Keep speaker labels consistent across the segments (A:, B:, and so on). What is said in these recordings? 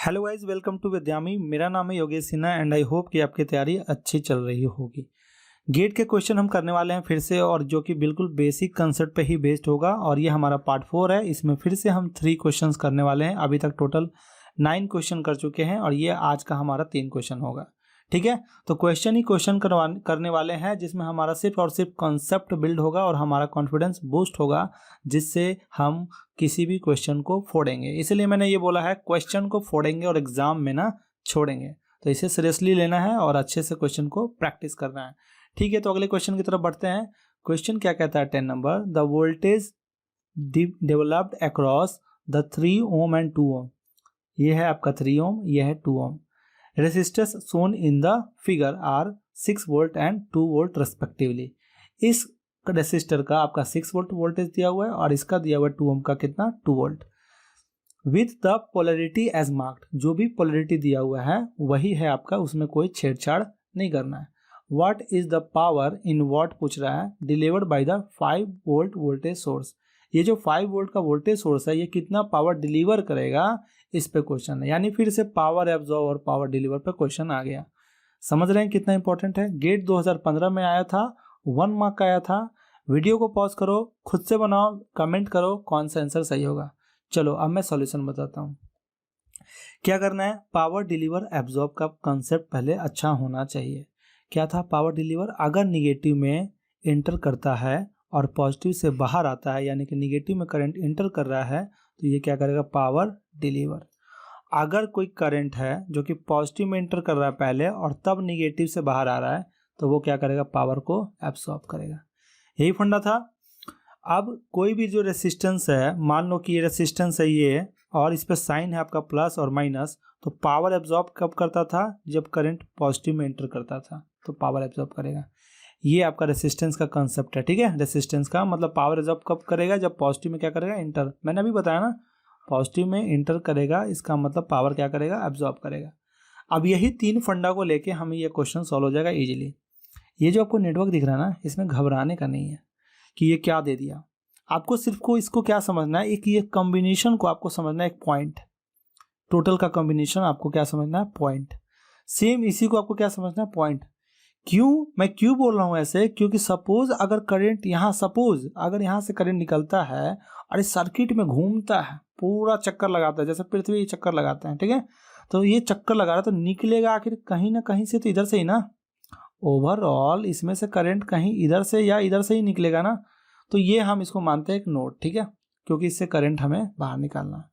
A: Hello guys, welcome to Vidyami. मेरा नाम है Yogesh Sinha and I hope कि आपकी तैयारी अच्छी चल रही होगी। गेट के क्वेश्चन हम करने वाले हैं फिर से, और जो कि बिल्कुल बेसिक कंसेप्ट पे ही बेस्ड होगा। और ये हमारा पार्ट 4 है। इसमें फिर से हम 3 क्वेश्चंस करने वाले हैं। अभी तक टोटल 9 क्वेश्चन कर चुके हैं और ये आज का हमारा 3 क्वेश्चन होगा। ठीक है, तो क्वेश्चन ही क्वेश्चन करने वाले हैं, जिसमें हमारा सिर्फ और सिर्फ कॉन्सेप्ट बिल्ड होगा और हमारा कॉन्फिडेंस बूस्ट होगा, जिससे हम किसी भी क्वेश्चन को फोड़ेंगे। इसलिए मैंने ये बोला है, क्वेश्चन को फोड़ेंगे और एग्जाम में ना छोड़ेंगे। तो इसे सीरियसली लेना है और अच्छे से क्वेश्चन को प्रैक्टिस करना है। ठीक है, तो अगले क्वेश्चन की तरफ बढ़ते हैं। क्वेश्चन क्या कहता है? 10 number, the voltage developed across the 3 ohm and 2 ohm. ये है आपका 3 ओम, यह है 2 ohm. Resistors shown in the figure are 6 volt and 2 volt respectively. इस रेसिस्टर का आपका 6 वोल्ट वोल्टेज दिया हुआ है और इसका दिया हुआ है 2 ओम का कितना? 2 volt. With the polarity as marked, जो भी पोलरिटी दिया हुआ है वही है आपका, उसमें कोई छेड़छाड़ नहीं करना है। What is the power in what पूछ रहा है, delivered by the 5 volt voltage source. ये जो 5 वोल्ट का वोल्टेज सोर्स है, ये कितना पावर डिलीवर करेगा, इस पे क्वेश्चन है। यानी फिर से पावर एब्जॉर्ब और पावर डिलीवर पे क्वेश्चन आ गया। समझ रहे हैं कितना इंपॉर्टेंट है। गेट 2015 में आया था, 1 मार्क का आया था। वीडियो को पॉज करो, खुद से बनाओ, कमेंट करो कौन सा आंसर सही होगा। चलो अब मैं सॉल्यूशन बताता हूँ। क्या करना है, पावर डिलीवर एब्जॉर्ब का कंसेप्ट पहले अच्छा होना चाहिए। क्या था पावर डिलीवर? अगर निगेटिव में एंटर करता है और पॉजिटिव से बाहर आता है, यानी कि निगेटिव में करंट एंटर कर रहा है, तो ये क्या करेगा? Power deliver. अगर कोई करंट है जो कि पॉजिटिव में एंटर कर रहा है पहले और तब निगेटिव से बाहर आ रहा है, तो वो क्या करेगा? पावर को एब्सॉर्ब करेगा। यही फंडा था। अब कोई भी जो रेसिस्टेंस है, मान लो कि ये रेसिस्टेंस है ये, और इस पर साइन है आपका प्लस और माइनस, तो पावर एब्जॉर्ब कब करता था? जब करंट पॉजिटिव में एंटर करता था, तो पावर एब्जॉर्ब करेगा। ये आपका रेसिस्टेंस का कंसेप्ट है। ठीक है, रेसिस्टेंस का मतलब पावर एब्जॉर्ब कब करेगा? जब पॉजिटिव में क्या करेगा? एंटर। मैंने अभी बताया ना, पॉजिटिव में एंटर करेगा, इसका मतलब पावर क्या करेगा? एब्जॉर्ब करेगा। अब यही 3 फंडा को लेके हमें ये क्वेश्चन सॉल्व हो जाएगा इजीली। ये जो आपको नेटवर्क दिख रहा है ना, इसमें घबराने का नहीं है कि ये क्या दे दिया। आपको सिर्फ को इसको क्या समझना है, एक ये कॉम्बिनेशन को आपको समझना है, एक पॉइंट। टोटल का कॉम्बिनेशन आपको क्या समझना है? पॉइंट। सेम इसी को आपको क्या समझना है? पॉइंट। मैं क्यों बोल रहा हूँ ऐसे? क्योंकि सपोज अगर करंट यहाँ, सपोज अगर यहाँ से करंट निकलता है और इस सर्किट में घूमता है, पूरा चक्कर लगाता है, जैसे पृथ्वी चक्कर लगाते हैं, ठीक है, तो ये चक्कर लगा रहा है, तो निकलेगा आखिर कहीं ना कहीं से, तो इधर से ही ना। ओवरऑल इसमें से करंट कहीं इधर से या इधर से ही निकलेगा ना। तो ये हम इसको मानते हैं एक नोड। ठीक है, क्योंकि इससे करंट हमें बाहर निकालना है,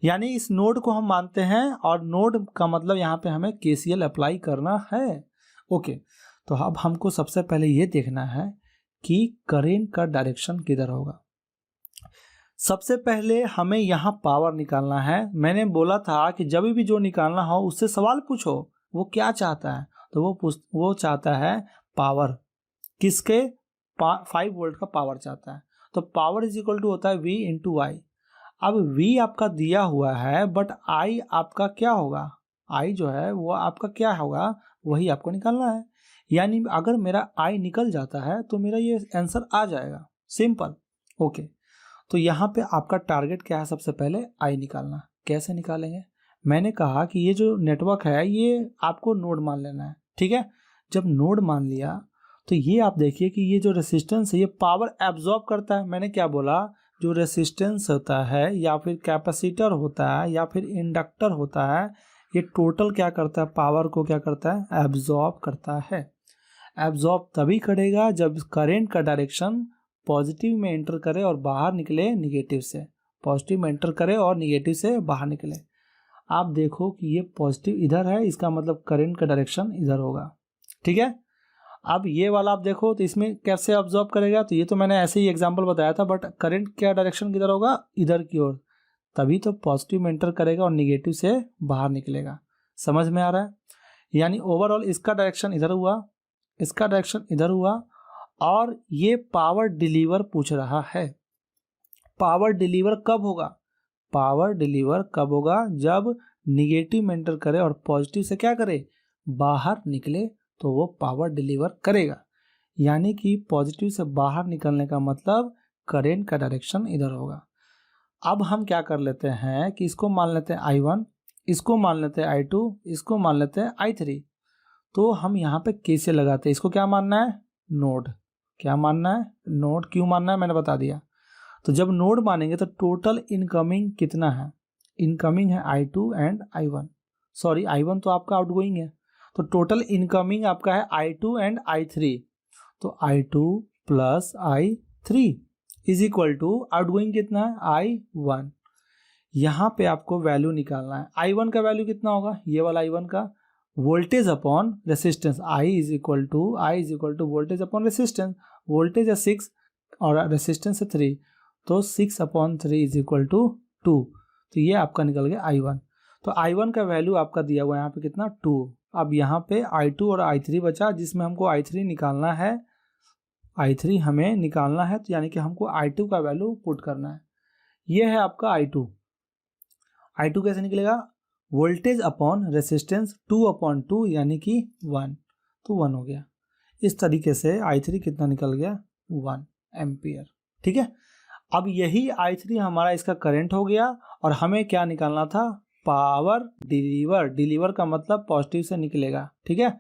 A: यानी इस नोड को हम मानते हैं। और नोड का मतलब यहाँ पे हमें KCL अप्लाई करना है। ओके, तो अब हमको सबसे पहले ये देखना है कि करंट का डायरेक्शन किधर होगा। सबसे पहले हमें यहाँ पावर निकालना है। मैंने बोला था कि जब भी जो निकालना हो उससे सवाल पूछो, वो क्या चाहता है, तो वो चाहता है पावर। किसके? 5 वोल्ट का पावर चाहता है। तो पावर इज इक्वल टू होता है V इंटू वाई। अब V आपका दिया हुआ है, बट I आपका क्या होगा? I जो है वो आपका क्या होगा, वही आपको निकालना है। यानी अगर मेरा I निकल जाता है तो मेरा ये आंसर आ जाएगा, सिंपल। ओके, तो यहाँ पे आपका टारगेट क्या है? सबसे पहले I निकालना। कैसे निकालेंगे? मैंने कहा कि ये जो नेटवर्क है ये आपको नोड मान लेना है। ठीक है, जब नोड मान लिया तो ये आप देखिए कि ये जो रेसिस्टेंस है ये पावर एब्जॉर्ब करता है। मैंने क्या बोला? जो रेसिस्टेंस होता है या फिर कैपेसिटर होता है या फिर इंडक्टर होता है, ये टोटल क्या करता है? पावर को क्या करता है? एब्जॉर्ब करता है। एब्जॉर्ब तभी करेगा जब करंट का डायरेक्शन पॉजिटिव में एंटर करे और बाहर निकले निगेटिव से। पॉजिटिव में एंटर करे और निगेटिव से बाहर निकले। आप देखो कि ये पॉजिटिव इधर है, इसका मतलब करंट का डायरेक्शन इधर होगा। ठीक है, अब ये वाला आप देखो तो इसमें कैसे ऑब्जॉर्व करेगा, तो ये तो मैंने ऐसे ही एग्जांपल बताया था, बट करंट क्या डायरेक्शन किधर होगा? इधर की ओर। तभी तो पॉजिटिव में एंटर करेगा और निगेटिव से बाहर निकलेगा। समझ में आ रहा है? यानी ओवरऑल इसका डायरेक्शन इधर हुआ, इसका डायरेक्शन इधर हुआ, और ये पावर डिलीवर पूछ रहा है। पावर डिलीवर कब होगा? पावर डिलीवर कब होगा? जब निगेटिव में एंटर करे और पॉजिटिव से क्या करे? बाहर निकले, तो वो पावर डिलीवर करेगा। यानी कि पॉजिटिव से बाहर निकलने का मतलब करंट का डायरेक्शन इधर होगा। अब हम क्या कर लेते हैं कि इसको मान लेते हैं I1, इसको मान लेते हैं I2, इसको मान लेते हैं I3। तो हम यहाँ पे कैसे लगाते हैं, इसको क्या मानना है, नोड। क्या मानना है, नोड। क्यों मानना है मैंने बता दिया। तो जब नोड मानेंगे तो टोटल इनकमिंग कितना है, इनकमिंग है I2 and I1। Sorry, I1 तो आपका आउटगोइंग है, तो टोटल इनकमिंग आपका है I2 एंड I3। तो I2 plus I3 is equal to outgoing कितना है, I1। यहाँ पे आपको वैल्यू निकालना है। I1 का वैल्यू कितना होगा, ये वाला I1 का, voltage upon resistance. I is equal to voltage upon resistance. Voltage है 6 और रेसिस्टेंस है 3, तो 6/3 इज इक्वल टू 2। तो ये आपका निकल गया I1। तो I1 का वैल्यू आपका दिया हुआ है यहाँ पे कितना, 2। अब यहाँ पे I2 और I3 बचा, जिसमें हमको I3 निकालना है। I3 हमें निकालना है, तो यानी कि हमको I2 का वैल्यू पुट करना है। ये है आपका I2। I2 कैसे निकलेगा, वोल्टेज अपॉन रेसिस्टेंस 2/2 यानी कि 1, तो 1 हो गया। इस तरीके से I3 कितना निकल गया, 1 एम्पियर। ठीक है, अब यही I3 हमारा इसका करंट हो गया, और हमें क्या निकालना था, पावर डिलीवर। डिलीवर का मतलब पॉजिटिव से निकलेगा। ठीक है,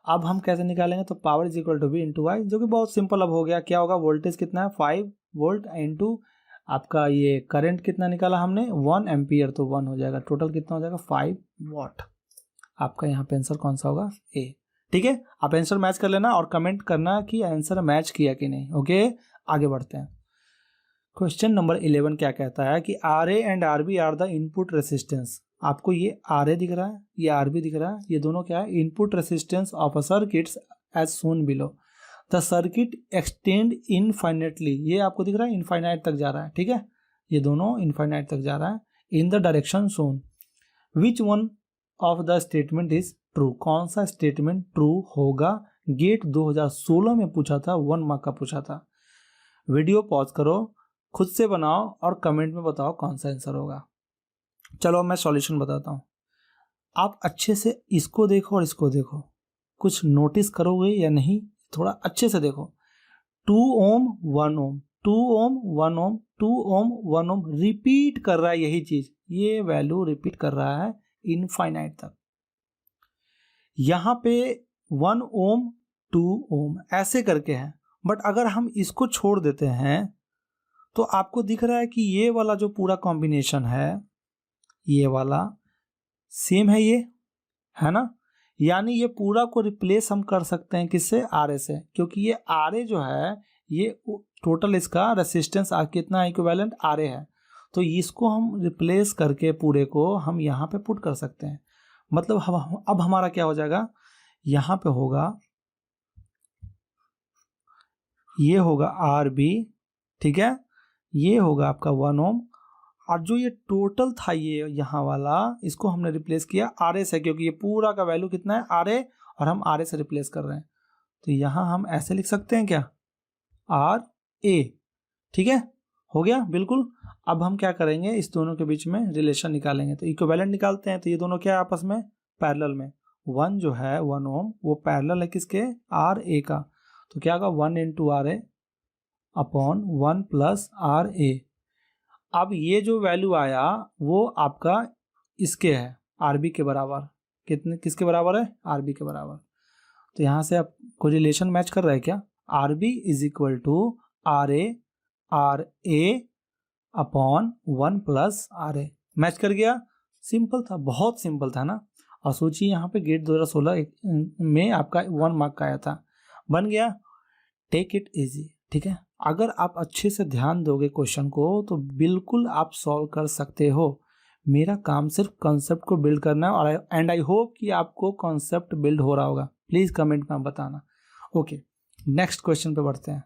A: अब हम कैसे निकालेंगे, तो power is equal to V into Y, जो कि बहुत सिंपल अब हो गया। क्या होगा, वोल्टेज कितना है 5 वोल्ट इंटू आपका ये करंट कितना निकाला हमने 1 एम्पियर, तो 1 हो जाएगा। टोटल कितना हो जाएगा 5 वॉट। आपका यहाँ पे आंसर कौन सा होगा, ए। ठीक है, आप आंसर मैच कर लेना और कमेंट करना कि आंसर मैच किया कि नहीं। ओके, आगे बढ़ते हैं। क्वेश्चन नंबर 11 क्या कहता है कि RA and RB are the input resistance. आपको ये RA दिख रहा है, ये RB दिख रहा है, ये दोनों क्या है, input resistance of a circuits as shown below. The circuit extend infinitely, ये आपको दिख रहा है इनफाइनाइट तक जा रहा है। ठीक है, ये दोनों इनफाइनाइट तक जा रहा है, in the direction shown. Which one of the statement is true, कौन सा स्टेटमेंट ट्रू होगा। गेट 2016 में पूछा था, 1 मार्क का पूछा था। वीडियो पॉज करो, खुद से बनाओ और कमेंट में बताओ कौन सा आंसर होगा। चलो मैं सॉल्यूशन बताता हूँ, आप अच्छे से इसको देखो और इसको देखो, कुछ नोटिस करोगे या नहीं, थोड़ा अच्छे से देखो। 2 ओम 1 ओम, 2 ओम 1 ओम, 2 ओम 1 ओम, रिपीट कर रहा है यही चीज, ये वैल्यू रिपीट कर रहा है इनफाइनाइट तक। यहाँ पे 1 ओम 2 ओम ऐसे करके है, बट अगर हम इसको छोड़ देते हैं तो आपको दिख रहा है कि ये वाला जो पूरा कॉम्बिनेशन है, ये वाला सेम है, ये है ना, यानी ये पूरा को रिप्लेस हम कर सकते हैं किससे, RA से, क्योंकि ये RA जो है ये टोटल इसका रेसिस्टेंस कितना इक्विवेलेंट RA है। तो इसको हम रिप्लेस करके पूरे को हम यहाँ पे पुट कर सकते हैं। मतलब अब हमारा क्या हो जाएगा, यहाँ पे होगा, ये होगा RB, ठीक है, ये होगा आपका 1 ओम, और जो ये टोटल था ये यहाँ वाला, इसको हमने रिप्लेस किया RA से, क्योंकि ये पूरा का वैल्यू कितना है RA, और हम RA से रिप्लेस कर रहे हैं। तो यहाँ हम ऐसे लिख सकते हैं क्या, RA। ठीक है, हो गया बिल्कुल। अब हम क्या करेंगे, इस दोनों के बीच में रिलेशन निकालेंगे। तो इक्विवेलेंट निकालते हैं, तो ये दोनों क्या है आपस में, पैरेलल में। 1 जो है 1 ओम वो पैरेलल है किसके, RA का, तो क्या होगा 1 into RA upon 1 plus RA। अब ये जो वैल्यू आया वो आपका इसके है, RB के बराबर। कितने, किसके बराबर है, RB के बराबर। तो यहाँ से आप कोई रिलेशन मैच कर रहा है क्या, RB is equal to RA upon 1 plus RA, match कर गया। सिंपल था, बहुत सिंपल था ना। और सोचिए यहाँ पे गेट 2016 में आपका 1 मार्क का आया था, बन गया। Take it easy. ठीक है, अगर आप अच्छे से ध्यान दोगे क्वेश्चन को तो बिल्कुल आप सॉल्व कर सकते हो। मेरा काम सिर्फ कॉन्सेप्ट को बिल्ड करना है, और एंड आई होप कि आपको कॉन्सेप्ट बिल्ड हो रहा होगा। प्लीज़ कमेंट में बताना। ओके, नेक्स्ट क्वेश्चन पे बढ़ते हैं।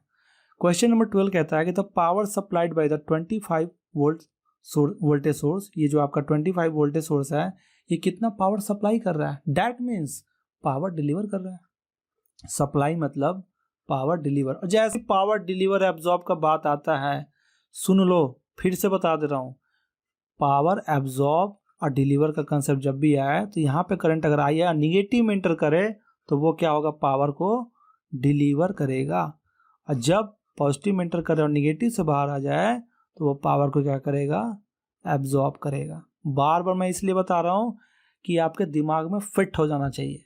A: क्वेश्चन नंबर 12 कहता है कि the power supplied by the 25 volt voltage source, ये जो आपका 25 वोल्टेज सोर्स है, ये कितना पावर सप्लाई कर रहा है, डैट मीन्स पावर डिलीवर कर रहा है। सप्लाई मतलब पावर डिलीवर। और जैसे पावर डिलीवर एब्जॉर्ब का बात आता है, सुन लो, फिर से बता दे रहा हूँ, पावर एब्जॉर्ब और डिलीवर का कंसेप्ट जब भी आए तो यहाँ पे करंट अगर आई है निगेटिव में एंटर करे तो वो क्या होगा, पावर को डिलीवर करेगा। और जब पॉजिटिव में एंटर करे और निगेटिव से बाहर आ जाए तो वो पावर को क्या करेगा, एब्जॉर्ब करेगा। बार बार मैं इसलिए बता रहा हूँ कि आपके दिमाग में फिट हो जाना चाहिए,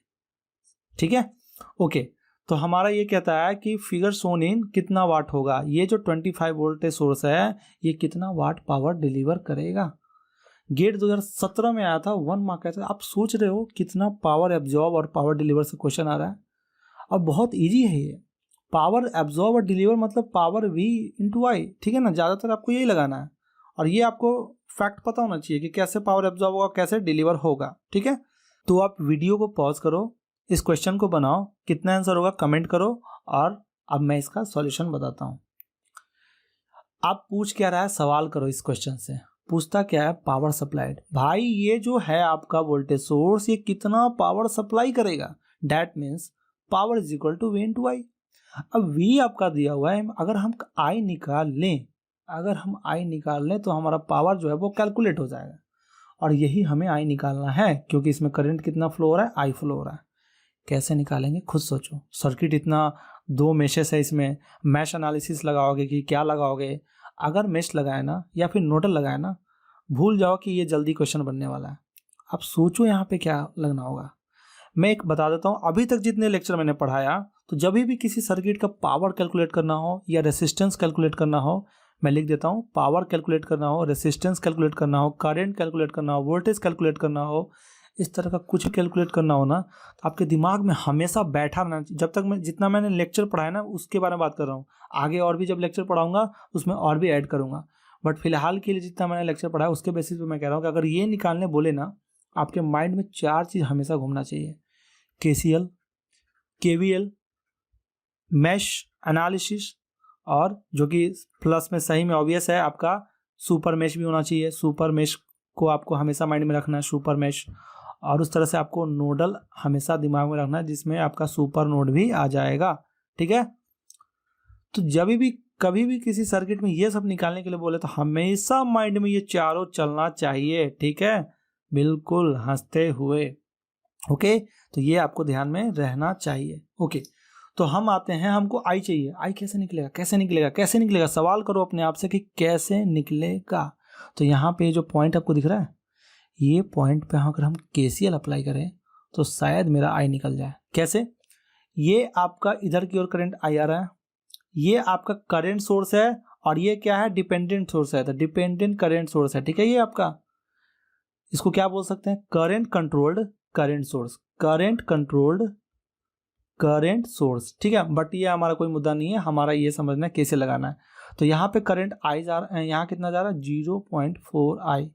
A: ठीक है। ओके, तो हमारा ये कहता है कि फिगर शोन इन कितना वाट होगा, ये जो 25 वोल्टेज सोर्स है ये कितना वाट पावर डिलीवर करेगा। गेट 2017 में आया था, 1 मार्क आया था। आप सोच रहे हो कितना पावर एब्जॉर्ब और पावर डिलीवर से क्वेश्चन आ रहा है, और बहुत इजी है ये। पावर एब्जॉर्ब और डिलीवर मतलब पावर V इंटू आई, ठीक है ना, ज़्यादातर आपको यही लगाना है, और ये आपको फैक्ट पता होना चाहिए कि कैसे पावर एब्जॉर्ब होगा, कैसे डिलीवर होगा, ठीक है। तो आप वीडियो को पॉज करो, इस क्वेश्चन को बनाओ, कितना आंसर होगा कमेंट करो, और अब मैं इसका सॉल्यूशन बताता हूँ। आप पूछ क्या रहा है, सवाल करो इस क्वेश्चन से। पूछता क्या है, पावर सप्लाइड। भाई ये जो है आपका वोल्टेज सोर्स, ये कितना पावर सप्लाई करेगा, that means power is equal to V into I. अब V आपका दिया हुआ है, अगर हम I निकाल लें तो हमारा पावर जो है वो कैलकुलेट हो जाएगा, और यही हमें I निकालना है, क्योंकि इसमें करंट कितना फ्लो हो रहा है, I फ्लो हो रहा है। कैसे निकालेंगे खुद सोचो, सर्किट इतना 2 मेशेस है, इसमें मैश एनालिसिस लगाओगे कि क्या लगाओगे। अगर मेश लगाए ना या फिर नोडल लगाए ना, भूल जाओ कि ये जल्दी क्वेश्चन बनने वाला है। अब सोचो यहाँ पे क्या लगना होगा। मैं एक बता देता हूँ, अभी तक जितने लेक्चर मैंने पढ़ाया, तो जब भी किसी सर्किट का पावर कैलकुलेट करना हो या रेसिस्टेंस कैलकुलेट करना हो, मैं लिख देता हूँ, पावर कैलकुलेट करना हो, रेसिस्टेंस कैलकुलेट करना हो, करंट कैलकुलेट करना हो, वोल्टेज कैलकुलेट करना हो, इस तरह का कुछ कैलकुलेट करना हो ना, तो आपके दिमाग में हमेशा बैठा रहना चाहिए। जब तक मैं जितना मैंने लेक्चर पढ़ाया ना उसके बारे में बात कर रहा हूँ, आगे और भी जब लेक्चर पढ़ाऊंगा उसमें और भी ऐड करूँगा, बट फिलहाल के लिए जितना मैंने लेक्चर पढ़ाया उसके बेसिस पे मैं कह रहा हूँ कि अगर ये निकालने बोले ना, आपके माइंड में 4 चीज़ हमेशा घूमना चाहिए। KCL, KVL, मैश एनालिसिस, और जो कि प्लस में सही में ऑब्वियस है आपका सुपर मैश भी होना चाहिए। सुपर मैश को आपको हमेशा माइंड में रखना है, सुपर मैश। और उस तरह से आपको नोडल हमेशा दिमाग में रखना है, जिसमें आपका सुपर नोड भी आ जाएगा, ठीक है। तो जब भी कभी भी किसी सर्किट में ये सब निकालने के लिए बोले तो हमेशा माइंड में ये चारों चलना चाहिए, ठीक है, बिल्कुल हंसते हुए। ओके, तो ये आपको ध्यान में रहना चाहिए। ओके, तो हम आते हैं, हमको आई चाहिए। आई कैसे निकलेगा, कैसे निकलेगा, कैसे निकलेगा, सवाल करो अपने आप से कि कैसे निकलेगा। तो यहाँ पे जो पॉइंट आपको दिख रहा है, ये पॉइंट पे अगर हम KCL अप्लाई करें तो शायद मेरा आई निकल जाए। कैसे, ये आपका इधर की ओर करंट आई आ रहा है, ये आपका करंट सोर्स है, और ये क्या है, डिपेंडेंट सोर्स है, तो डिपेंडेंट करंट सोर्स है, ठीक है। ये आपका, इसको क्या बोल सकते हैं, current controlled current source, current controlled current source, ठीक है। बट ये हमारा कोई मुद्दा नहीं है, हमारा ये समझना है कैसे लगाना है। तो यहाँ पे करंट आई जा रहा है, यहाँ कितना जा रहा है, 0.4 आई।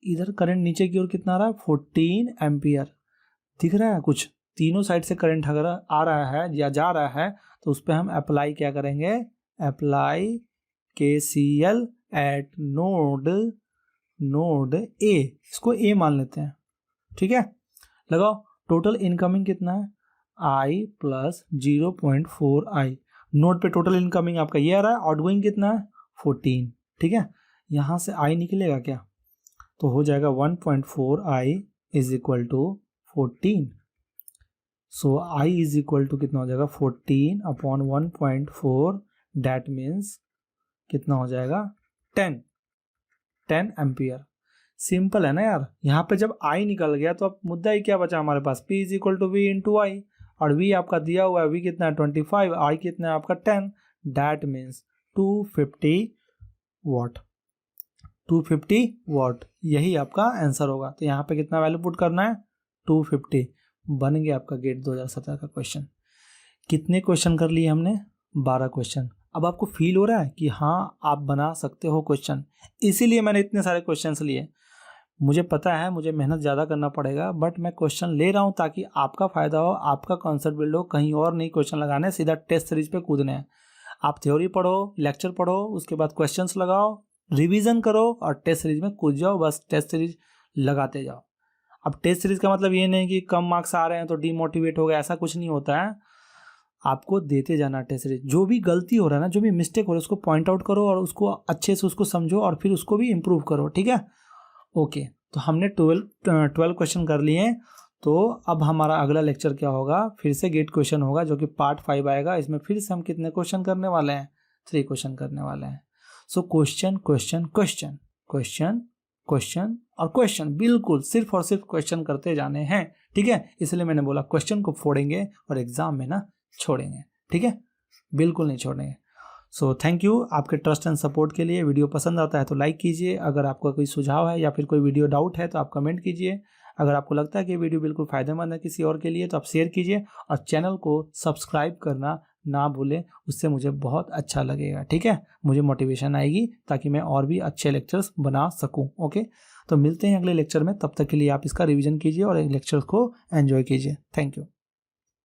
A: इधर करंट नीचे की ओर कितना आ रहा है, 14 एम्पियर। दिख रहा है कुछ, तीनों साइड से करंट अगर आ रहा है या जा रहा है, तो उस पर हम अप्लाई क्या करेंगे, apply KCL eight node A, इसको ए मान लेते हैं, ठीक है। लगाओ, टोटल इनकमिंग कितना है, I प्लस 0.4 आई। नोड पे टोटल इनकमिंग आपका ये आ रहा है, आउटगोइंग कितना है, 14, ठीक है। यहाँ से I निकलेगा क्या, तो हो जाएगा 1.4 I is equal to 14। So I is equal to कितना हो जाएगा, 14 अपॉन 1.4, डैट मीन्स कितना हो जाएगा, 10 एम्पियर। सिंपल है ना यार। यहाँ पे जब I निकल गया तो अब मुद्दा ही क्या बचा हमारे पास, P is equal to V into I, और V आपका दिया हुआ है, V कितना है 25, I कितना है आपका 10, डैट मीन्स 250 वाट, 250 वाट, यही आपका आंसर होगा। तो यहाँ पे कितना वैल्यू पुट करना है, 250। बन गया आपका गेट 2017 का क्वेश्चन। कितने क्वेश्चन कर लिए हमने, 12 क्वेश्चन। अब आपको फील हो रहा है कि हाँ आप बना सकते हो क्वेश्चन, इसीलिए मैंने इतने सारे क्वेश्चंस लिए। मुझे पता है मुझे मेहनत ज़्यादा करना पड़ेगा, बट मैं क्वेश्चन ले रहा हूँ ताकि आपका फ़ायदा हो, आपका कॉन्सेप्ट बिल्ड हो। कहीं और नहीं क्वेश्चन लगाने, सीधा टेस्ट सीरीज पे कूदने हैं। आप थ्योरी पढ़ो, लेक्चर पढ़ो, उसके बाद क्वेश्चंस लगाओ, रिवीजन करो और टेस्ट सीरीज में कूद जाओ। बस टेस्ट सीरीज लगाते जाओ। अब टेस्ट सीरीज का मतलब ये नहीं कि कम मार्क्स आ रहे हैं तो डीमोटिवेट हो गया, ऐसा कुछ नहीं होता है। आपको देते जाना टेस्ट सीरीज। जो भी गलती हो रहा है ना, जो भी मिस्टेक हो रहा है, उसको पॉइंट आउट करो और उसको अच्छे से उसको समझो और फिर उसको भी इम्प्रूव करो, ठीक है। ओके, तो हमने 12 क्वेश्चन कर लिए हैं। तो अब हमारा अगला लेक्चर क्या होगा, फिर से गेट क्वेश्चन होगा जो कि पार्ट 5 आएगा। इसमें फिर से हम कितने क्वेश्चन करने वाले हैं, 3 क्वेश्चन करने वाले हैं। So question question question question question और क्वेश्चन, बिल्कुल सिर्फ और सिर्फ क्वेश्चन करते जाने हैं, ठीक है। इसलिए मैंने बोला क्वेश्चन को फोड़ेंगे और एग्जाम में ना छोड़ेंगे, ठीक है, बिल्कुल नहीं छोड़ेंगे। सो थैंक यू आपके ट्रस्ट एंड सपोर्ट के लिए। वीडियो पसंद आता है तो लाइक कीजिए, अगर आपका कोई सुझाव है या फिर कोई वीडियो डाउट है तो आप कमेंट कीजिए, अगर आपको लगता है कि वीडियो बिल्कुल फ़ायदेमंद है किसी और के लिए तो आप शेयर कीजिए, और चैनल को सब्सक्राइब करना ना भूलें, उससे मुझे बहुत अच्छा लगेगा, ठीक है, मुझे मोटिवेशन आएगी ताकि मैं और भी अच्छे लेक्चर्स बना सकूं। ओके, तो मिलते हैं अगले लेक्चर में, तब तक के लिए आप इसका रिवीजन कीजिए और लेक्चर को एंजॉय कीजिए। Thank you.